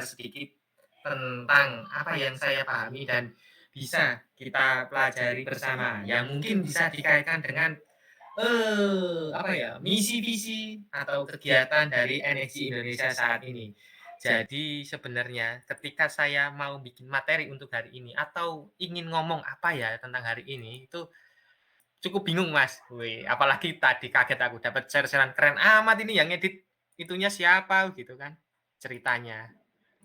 share sedikit tentang apa yang saya pahami dan bisa kita pelajari bersama, yang mungkin bisa dikaitkan dengan, apa ya, misi visi atau kegiatan dari NSC Indonesia saat ini. Jadi sebenarnya ketika saya mau bikin materi untuk hari ini atau ingin ngomong apa ya tentang hari ini, itu cukup bingung, Mas. Wih, apalagi tadi kaget aku dapat share-share-an, "Keren amat ini yang ngedit itunya siapa?" Gitu kan, ceritanya.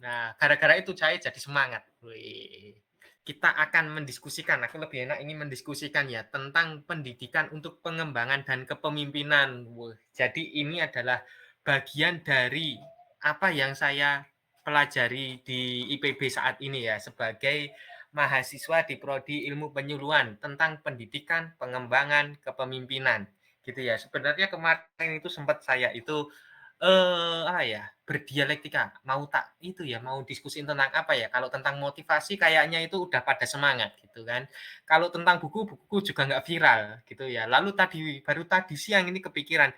Nah, gara-gara itu saya jadi semangat. Wih, kita akan mendiskusikan, aku lebih enak ini mendiskusikan ya, tentang pendidikan untuk pengembangan dan kepemimpinan. Wih, jadi ini adalah bagian dari apa yang saya pelajari di IPB saat ini ya, sebagai mahasiswa di prodi Ilmu Penyuluhan tentang pendidikan, pengembangan, kepemimpinan, gitu ya. Sebenarnya kemarin itu sempat saya itu, apa ya, berdialektika, mau tak itu ya, mau diskusiin tentang apa ya, kalau tentang motivasi kayaknya itu udah pada semangat gitu kan. Kalau tentang buku, buku juga nggak viral gitu ya. Lalu baru tadi siang ini kepikiran,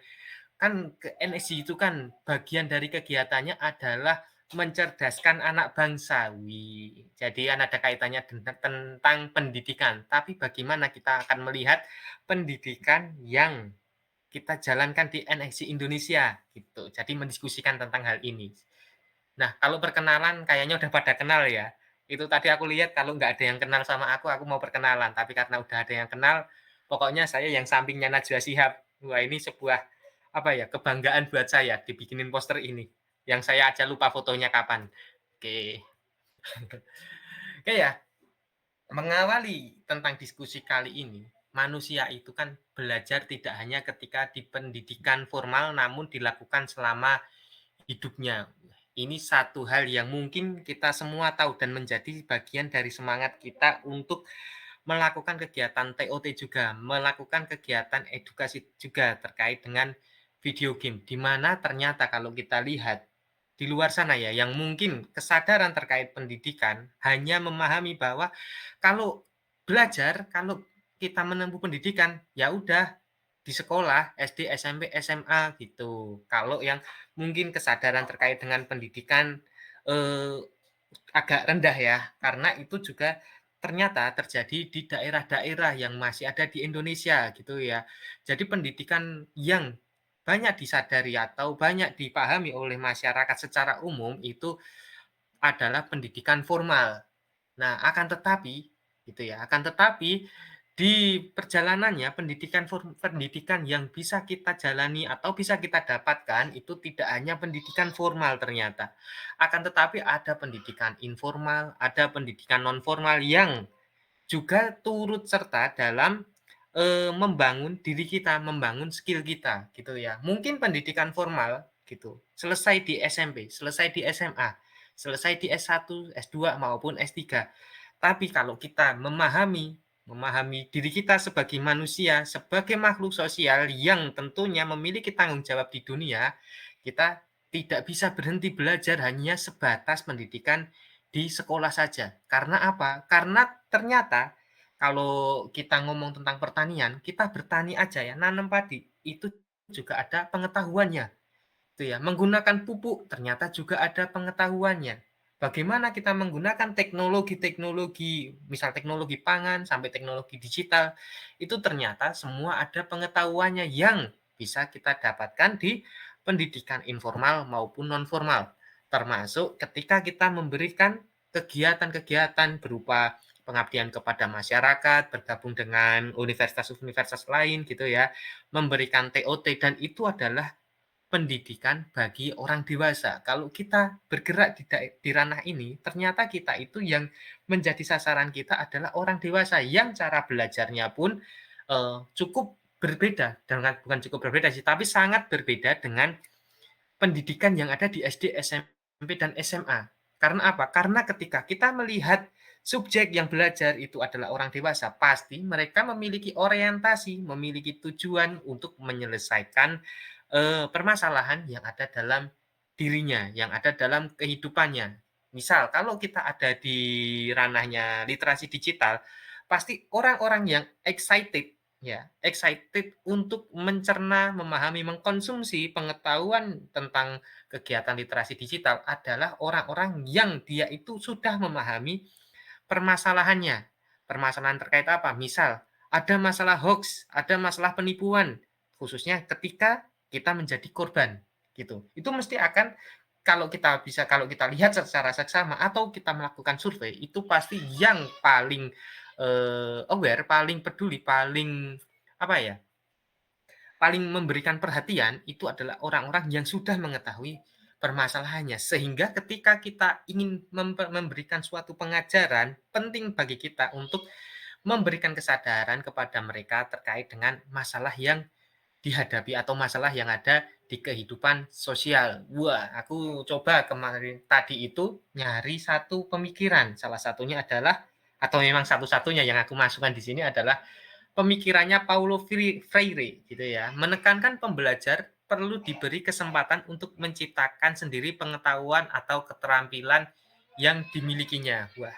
kan ke NSI itu kan bagian dari kegiatannya adalah mencerdaskan anak bangsa. Wih, jadi kan ada kaitannya tentang pendidikan, tapi bagaimana kita akan melihat pendidikan yang kita jalankan di NSI Indonesia, gitu. Jadi mendiskusikan tentang hal ini. Nah, kalau perkenalan kayaknya udah pada kenal ya. Itu tadi aku lihat kalau nggak ada yang kenal sama aku mau perkenalan. Tapi karena udah ada yang kenal, pokoknya saya yang sampingnya Najwa Shihab. Wah, ini sebuah apa ya, kebanggaan buat saya dibikinin poster ini. Yang saya aja lupa fotonya kapan. Oke. Oke ya, mengawali tentang diskusi kali ini, manusia itu kan belajar tidak hanya ketika di pendidikan formal namun dilakukan selama hidupnya. Ini satu hal yang mungkin kita semua tahu dan menjadi bagian dari semangat kita untuk melakukan kegiatan TOT juga, melakukan kegiatan edukasi juga terkait dengan video game. Di mana ternyata kalau kita lihat di luar sana ya, yang mungkin kesadaran terkait pendidikan hanya memahami bahwa kalau belajar, kalau kita menempuh pendidikan, ya udah di sekolah, SD, SMP, SMA gitu. Kalau yang mungkin kesadaran terkait dengan pendidikan, eee, agak rendah ya, karena itu juga ternyata terjadi di daerah-daerah yang masih ada di Indonesia gitu ya. Jadi pendidikan yang banyak disadari atau banyak dipahami oleh masyarakat secara umum itu adalah pendidikan formal. Nah, akan tetapi gitu ya, akan tetapi di perjalanannya pendidikan yang bisa kita jalani atau bisa kita dapatkan itu tidak hanya pendidikan formal ternyata. Akan tetapi ada pendidikan informal, ada pendidikan non formal yang juga turut serta dalam, membangun diri kita, membangun skill kita, gitu ya. Mungkin pendidikan formal gitu, selesai di SMP, selesai di SMA, selesai di S1, S2 maupun S3. Tapi kalau kita memahami diri kita sebagai manusia, sebagai makhluk sosial yang tentunya memiliki tanggung jawab di dunia, kita tidak bisa berhenti belajar hanya sebatas pendidikan di sekolah saja. Karena apa? Karena ternyata kalau kita ngomong tentang pertanian, kita bertani aja ya, nanam padi, itu juga ada pengetahuannya, itu ya. Menggunakan pupuk ternyata juga ada pengetahuannya. Bagaimana kita menggunakan teknologi-teknologi, misal teknologi pangan sampai teknologi digital, itu ternyata semua ada pengetahuannya yang bisa kita dapatkan di pendidikan informal maupun non formal. Termasuk ketika kita memberikan kegiatan-kegiatan berupa pengabdian kepada masyarakat, bergabung dengan universitas-universitas lain gitu ya, memberikan TOT dan itu adalah pendidikan bagi orang dewasa. Kalau kita bergerak di ranah ini, ternyata kita itu yang menjadi sasaran kita adalah orang dewasa yang cara belajarnya pun, cukup berbeda dengan bukan cukup berbeda sih, tapi sangat berbeda dengan pendidikan yang ada di SD, SMP, dan SMA. Karena apa? Karena ketika kita melihat subjek yang belajar itu adalah orang dewasa, pasti mereka memiliki orientasi, memiliki tujuan untuk menyelesaikan, permasalahan yang ada dalam dirinya, yang ada dalam kehidupannya. Misal kalau kita ada di ranahnya literasi digital, pasti orang-orang yang excited ya, excited untuk mencerna, memahami, mengkonsumsi pengetahuan tentang kegiatan literasi digital adalah orang-orang yang dia itu sudah memahami permasalahannya. Permasalahan terkait apa? Misal, ada masalah hoax, ada masalah penipuan, khususnya ketika kita menjadi korban, gitu. Itu mesti akan kalau kita lihat secara seksama atau kita melakukan survei, itu pasti yang paling, aware, paling peduli, paling apa ya, paling memberikan perhatian itu adalah orang-orang yang sudah mengetahui permasalahannya. Sehingga ketika kita ingin memberikan suatu pengajaran, penting bagi kita untuk memberikan kesadaran kepada mereka terkait dengan masalah yang dihadapi atau masalah yang ada di kehidupan sosial. Wah, aku coba kemarin tadi itu nyari satu pemikiran. Salah satunya adalah atau memang satu-satunya yang aku masukkan di sini adalah pemikirannya Paulo Freire gitu ya. Menekankan pembelajar perlu diberi kesempatan untuk menciptakan sendiri pengetahuan atau keterampilan yang dimilikinya. Wah,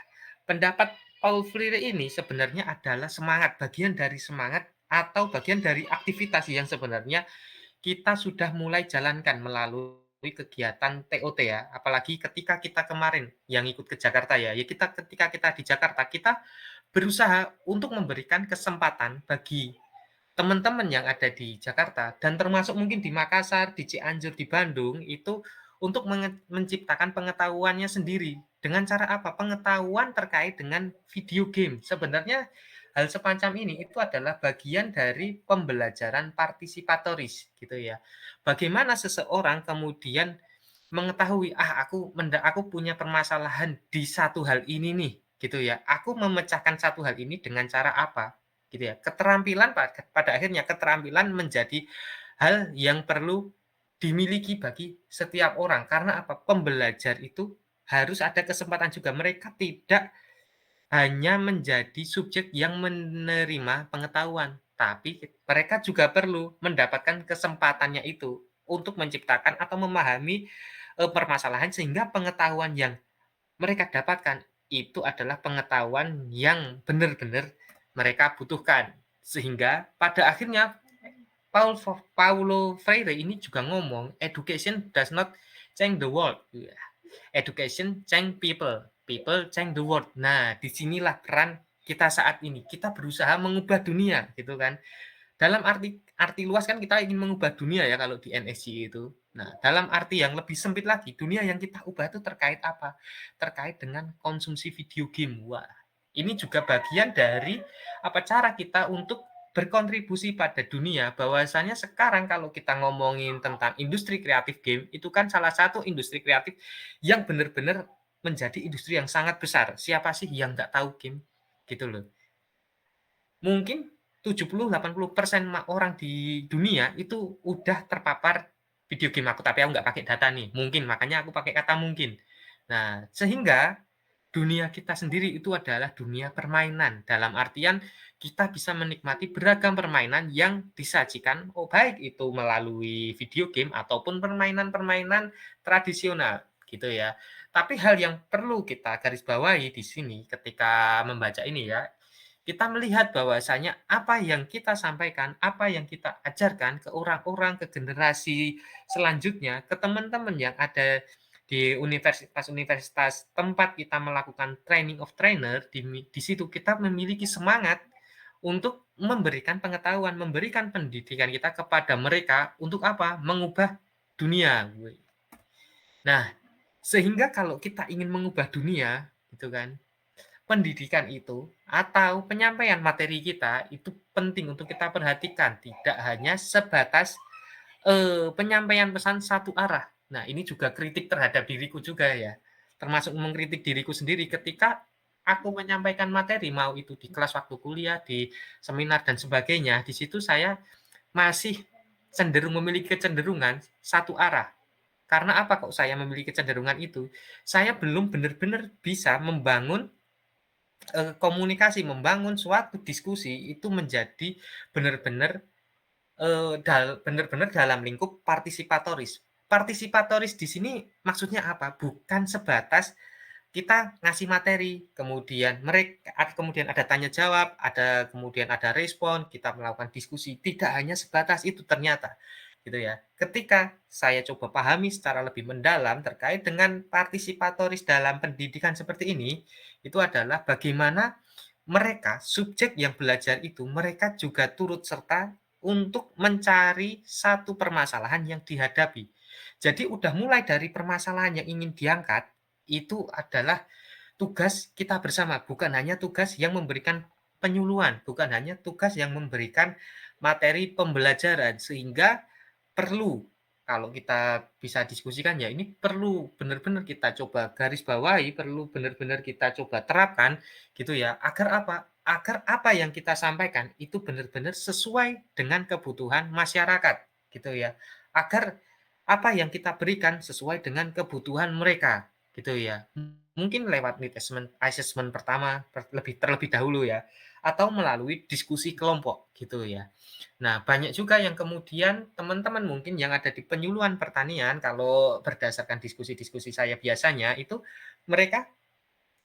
pendapat Paul Freire ini sebenarnya adalah semangat, bagian dari semangat atau bagian dari aktivitas yang sebenarnya kita sudah mulai jalankan melalui kegiatan TOT ya. Apalagi ketika kita kemarin yang ikut ke Jakarta ya. Ya kita ketika kita di Jakarta, kita berusaha untuk memberikan kesempatan bagi teman-teman yang ada di Jakarta dan termasuk mungkin di Makassar, di Cianjur, di Bandung itu untuk menciptakan pengetahuannya sendiri. Dengan cara apa? Pengetahuan terkait dengan video game. Sebenarnya hal semacam ini itu adalah bagian dari pembelajaran partisipatoris gitu ya. Bagaimana seseorang kemudian mengetahui, aku punya permasalahan di satu hal ini nih, gitu ya. Aku memecahkan satu hal ini dengan cara apa, gitu ya. Keterampilan pada akhirnya keterampilan menjadi hal yang perlu dimiliki bagi setiap orang. Karena apa? Pembelajar itu harus ada kesempatan juga. Mereka tidak hanya menjadi subjek yang menerima pengetahuan, tapi mereka juga perlu mendapatkan kesempatannya itu untuk menciptakan atau memahami, permasalahan sehingga pengetahuan yang mereka dapatkan itu adalah pengetahuan yang benar-benar mereka butuhkan. Sehingga pada akhirnya Paulo Freire ini juga ngomong, "Education does not change the world, education change people, people change the world." Nah, disinilah peran kita saat ini. Kita berusaha mengubah dunia, gitu kan. Dalam arti arti luas kan kita ingin mengubah dunia ya kalau di NSG itu. Nah, dalam arti yang lebih sempit lagi, dunia yang kita ubah itu terkait apa? Terkait dengan konsumsi video game. Wah, ini juga bagian dari apa cara kita untuk berkontribusi pada dunia bahwasanya sekarang kalau kita ngomongin tentang industri kreatif game itu kan salah satu industri kreatif yang benar-benar menjadi industri yang sangat besar. Siapa sih yang nggak tahu game? Gitu loh. Mungkin 70-80% orang di dunia itu udah terpapar video game tapi aku nggak pakai data nih, mungkin, makanya aku pakai kata mungkin. Nah, sehingga dunia kita sendiri itu adalah dunia permainan, dalam artian kita bisa menikmati beragam permainan yang disajikan, baik itu melalui video game ataupun permainan-permainan tradisional, gitu ya. Tapi hal yang perlu kita garis bawahi di sini ketika membaca ini ya, kita melihat bahwasanya apa yang kita sampaikan, apa yang kita ajarkan ke orang-orang, ke generasi selanjutnya, ke teman-teman yang ada di universitas-universitas tempat kita melakukan training of trainer, di situ kita memiliki semangat untuk memberikan pengetahuan, memberikan pendidikan kita kepada mereka untuk apa? Mengubah dunia. Nah, sehingga kalau kita ingin mengubah dunia, gitu kan, pendidikan itu atau penyampaian materi kita itu penting untuk kita perhatikan, tidak hanya sebatas, penyampaian pesan satu arah. Nah, ini juga kritik terhadap diriku juga ya, termasuk mengkritik diriku sendiri ketika aku menyampaikan materi, mau itu di kelas waktu kuliah, di seminar dan sebagainya, di situ saya masih cenderung memiliki kecenderungan satu arah. Karena apa kok saya memiliki kecenderungan itu? Saya belum benar-benar bisa membangun komunikasi, membangun suatu diskusi itu menjadi benar-benar, benar-benar dalam lingkup partisipatoris. Partisipatoris di sini maksudnya apa? Bukan sebatas kita ngasih materi, kemudian ada tanya jawab, kemudian ada respon, kita melakukan diskusi, tidak hanya sebatas itu ternyata, gitu ya. Ketika saya coba pahami secara lebih mendalam terkait dengan partisipatoris dalam pendidikan seperti ini, itu adalah bagaimana mereka, subjek yang belajar itu, mereka juga turut serta untuk mencari satu permasalahan yang dihadapi. Jadi udah mulai dari permasalahan yang ingin diangkat, itu adalah tugas kita bersama, bukan hanya tugas yang memberikan penyuluhan, bukan hanya tugas yang memberikan materi pembelajaran, sehingga perlu kalau kita bisa diskusikan ya ini perlu benar-benar kita coba garis bawahi, perlu benar-benar kita coba terapkan gitu ya, agar apa? Agar apa yang kita sampaikan itu benar-benar sesuai dengan kebutuhan masyarakat gitu ya. Agar apa yang kita berikan sesuai dengan kebutuhan mereka gitu ya. Mungkin lewat need assessment pertama terlebih dahulu ya, atau melalui diskusi kelompok gitu ya. Nah, banyak juga yang kemudian teman-teman mungkin yang ada di penyuluhan pertanian, kalau berdasarkan diskusi-diskusi saya biasanya, itu mereka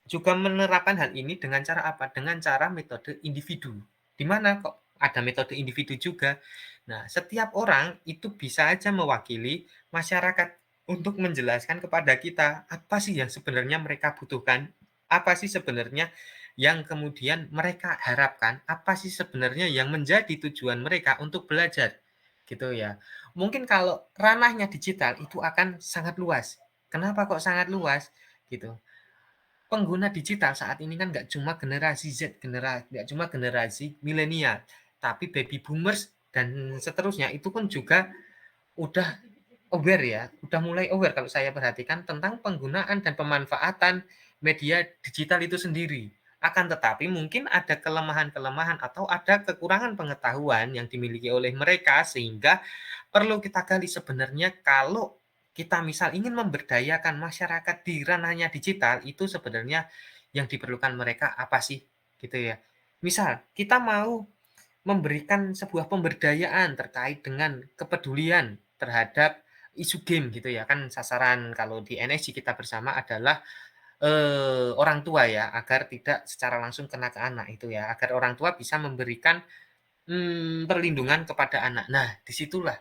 juga menerapkan hal ini dengan cara apa? Dengan cara metode individu. Di mana kok ada metode individu juga? Nah, setiap orang itu bisa aja mewakili masyarakat untuk menjelaskan kepada kita apa sih yang sebenarnya mereka butuhkan, apa sih sebenarnya yang kemudian mereka harapkan, apa sih sebenarnya yang menjadi tujuan mereka untuk belajar, gitu ya. Mungkin kalau ranahnya digital itu akan sangat luas. Kenapa kok sangat luas? Gitu. Pengguna digital saat ini kan nggak cuma generasi Z, nggak cuma generasi milenial, tapi baby boomers dan seterusnya itu pun juga udah aware ya, udah mulai aware kalau saya perhatikan tentang penggunaan dan pemanfaatan media digital itu sendiri. Akan tetapi mungkin ada kelemahan-kelemahan atau ada kekurangan pengetahuan yang dimiliki oleh mereka sehingga perlu kita gali sebenarnya kalau kita misal ingin memberdayakan masyarakat di ranahnya digital itu sebenarnya yang diperlukan mereka apa sih gitu ya. Misal kita mau memberikan sebuah pemberdayaan terkait dengan kepedulian terhadap isu game gitu ya, kan sasaran kalau di NSG kita bersama adalah, orang tua ya, agar tidak secara langsung kena ke anak itu ya, agar orang tua bisa memberikan, perlindungan kepada anak. Nah, disitulah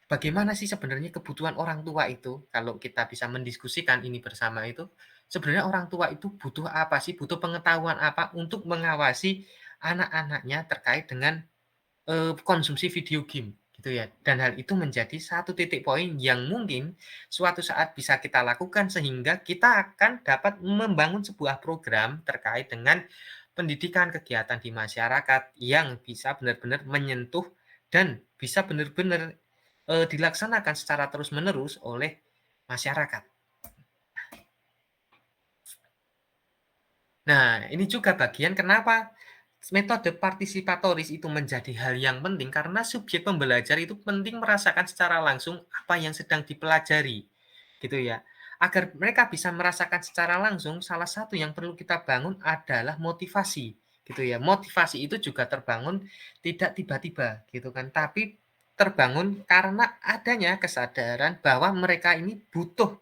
bagaimana sih sebenarnya kebutuhan orang tua itu, kalau kita bisa mendiskusikan ini bersama itu, sebenarnya orang tua itu butuh apa sih, butuh pengetahuan apa untuk mengawasi anak-anaknya terkait dengan konsumsi video game, gitu ya. Dan hal itu menjadi satu titik poin yang mungkin suatu saat bisa kita lakukan sehingga kita akan dapat membangun sebuah program terkait dengan pendidikan kegiatan di masyarakat yang bisa benar-benar menyentuh dan bisa benar-benar, dilaksanakan secara terus-menerus oleh masyarakat. Nah, ini juga bagian kenapa metode partisipatoris itu menjadi hal yang penting karena subjek pembelajar itu penting merasakan secara langsung apa yang sedang dipelajari, gitu ya. Agar mereka bisa merasakan secara langsung, salah satu yang perlu kita bangun adalah motivasi, gitu ya. Motivasi itu juga terbangun tidak tiba-tiba, gitu kan, tapi terbangun karena adanya kesadaran bahwa mereka ini butuh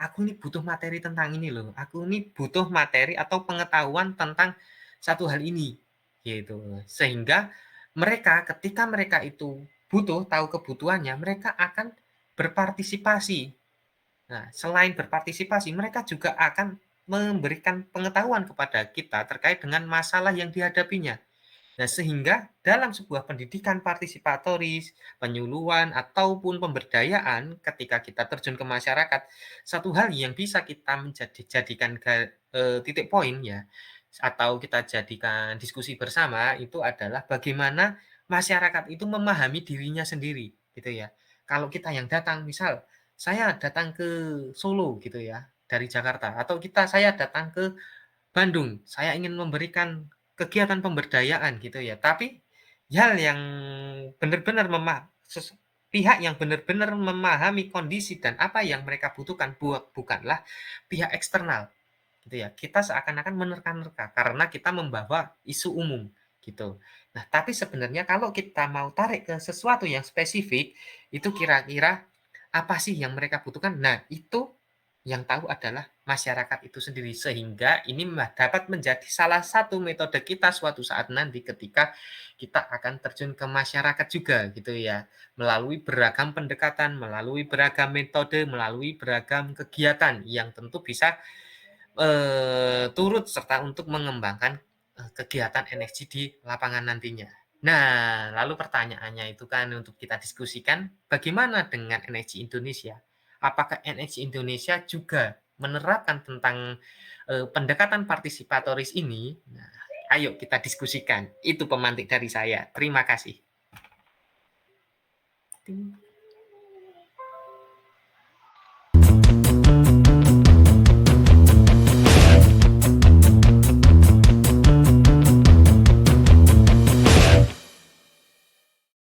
aku ini butuh materi tentang ini loh, aku ini butuh materi atau pengetahuan tentang satu hal ini, gitu. Sehingga ketika mereka itu butuh, tahu kebutuhannya, mereka akan berpartisipasi. Nah, selain berpartisipasi, mereka juga akan memberikan pengetahuan kepada kita terkait dengan masalah yang dihadapinya. Nah, sehingga dalam sebuah pendidikan partisipatoris, penyuluhan, ataupun pemberdayaan ketika kita terjun ke masyarakat, satu hal yang bisa kita jadikan titik poin ya, atau kita jadikan diskusi bersama itu adalah bagaimana masyarakat itu memahami dirinya sendiri, gitu ya. Kalau kita yang datang, misal saya datang ke Solo gitu ya, dari Jakarta, atau saya datang ke Bandung, saya ingin memberikan kegiatan pemberdayaan gitu ya, tapi hal yang benar-benar pihak yang benar-benar memahami kondisi dan apa yang mereka butuhkan bukanlah pihak eksternal gitu ya. Kita seakan-akan menerka-nerka karena kita membawa isu umum gitu. Nah, tapi sebenarnya kalau kita mau tarik ke sesuatu yang spesifik, itu kira-kira apa sih yang mereka butuhkan? Nah, itu Yang tahu adalah masyarakat itu sendiri, sehingga ini dapat menjadi salah satu metode kita suatu saat nanti ketika kita akan terjun ke masyarakat juga gitu ya, melalui beragam pendekatan, melalui beragam metode, melalui beragam kegiatan yang tentu bisa, turut serta untuk mengembangkan, kegiatan NXG di lapangan nantinya. Nah, lalu pertanyaannya itu kan untuk kita diskusikan, bagaimana dengan NXG Indonesia? Apakah NXG Indonesia juga menerapkan tentang, pendekatan partisipatoris ini? Nah, ayo kita diskusikan. Itu pemantik dari saya. Terima kasih. Ting.